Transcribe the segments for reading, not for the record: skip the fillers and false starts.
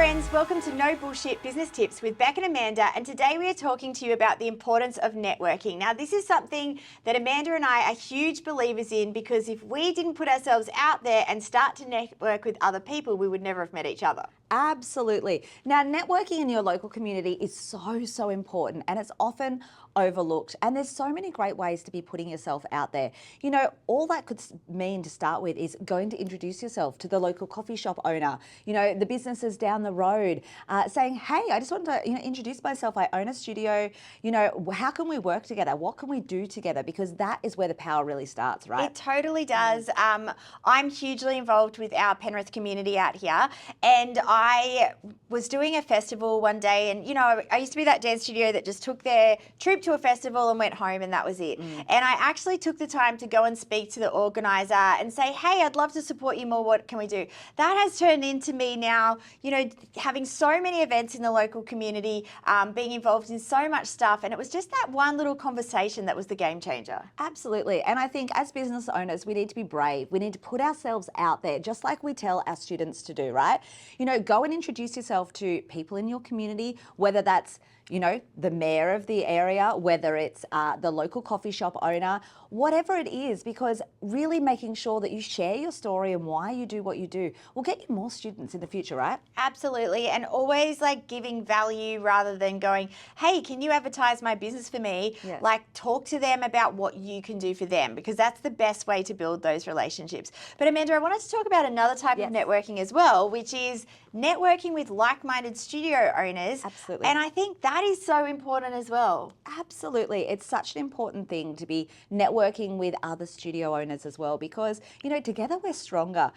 friends, welcome to No Bullshit Business Tips with Beck and Amanda, and today we are talking to you about the importance of networking. Now, this is something that Amanda and I are huge believers in, because if we didn't put ourselves out there and start to network with other people, we would never have met each other. Absolutely. Now, networking in your local community is so important, and it's often overlooked. And there's so many great ways to be putting yourself out there. You know, all that could mean to start with is going to introduce yourself to the local coffee shop owner, you know, the businesses down the road, saying, hey, I just want to, introduce myself. I own a studio. You know, how can we work together? What can we do together? Because that is where the power really starts, right? It totally does. I'm hugely involved with our Penrith community out here, and I was doing a festival one day, and I used to be that dance studio that just took their troupe to a festival and went home, and that was it. And I actually took the time to go and speak to the organizer and say, hey, I'd love to support you more. What can we do? That has turned into me now, having so many events in the local community, being involved in so much stuff. And it was just that one little conversation that was the game changer. Absolutely. And I think as business owners, we need to be brave. We need to put ourselves out there, just like we tell our students to do, right? Go and introduce yourself to people in your community, whether that's the mayor of the area, whether it's the local coffee shop owner, whatever it is, because really making sure that you share your story and why you do what you do will get you more students in the future, right? Absolutely. And always giving value rather than going, hey, can you advertise my business for me? Yeah. Talk to them about what you can do for them, because that's the best way to build those relationships. But Amanda, I wanted to talk about another type of networking as well, which is networking with like-minded studio owners. Absolutely. And I think that is so important as well. Absolutely. It's such an important thing to be networking with other studio owners as well, because, together we're stronger.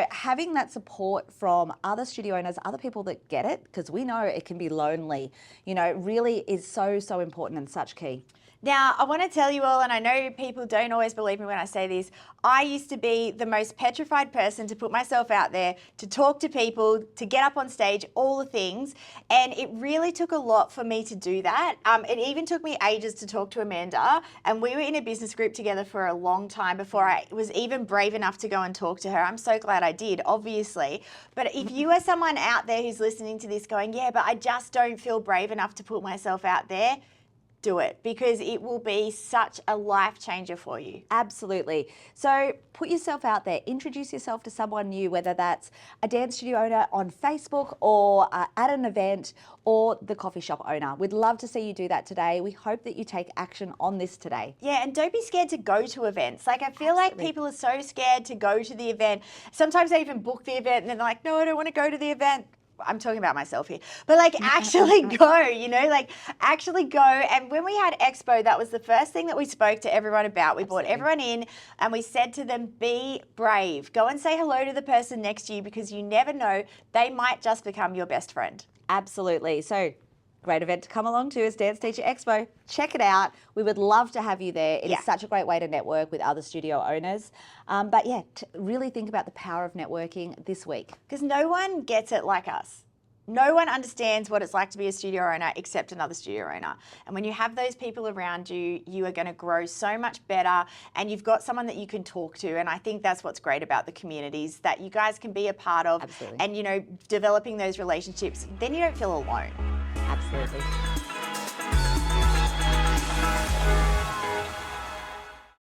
Having that support from other studio owners, other people that get it, because we know it can be lonely, really is so important and such key. Now, I want to tell you all, and I know people don't always believe me when I say this, I used to be the most petrified person to put myself out there, to talk to people, to get up on stage, all the things. And it really took a lot for me to do that. It even took me ages to talk to Amanda, and we were in a business group together for a long time before I was even brave enough to go and talk to her. I'm so glad I did, obviously. But if you are someone out there who's listening to this going, yeah, but I just don't feel brave enough to put myself out there, do it, because it will be such a life changer for you. Absolutely. So put yourself out there, introduce yourself to someone new, whether that's a dance studio owner on Facebook or at an event, or the coffee shop owner. We'd love to see you do that today. We hope that you take action on this today. Yeah, and don't be scared to go to events. I feel like people are so scared to go to the event. Sometimes they even book the event and they're like, no, I don't want to go to the event. I'm talking about myself here, but actually go, actually go. And when we had Expo, that was the first thing that we spoke to everyone about. We brought everyone in and we said to them, be brave. Go and say hello to the person next to you, because you never know, they might just become your best friend. Absolutely. So great event to come along to is Dance Teacher Expo. Check it out. We would love to have you there. It is such a great way to network with other studio owners. But yeah, really think about the power of networking this week. Because no one gets it like us. No one understands what it's like to be a studio owner except another studio owner. And when you have those people around you, you are going to grow so much better, and you've got someone that you can talk to. And I think that's what's great about the communities that you guys can be a part of. Absolutely. And, developing those relationships, then you don't feel alone. Absolutely.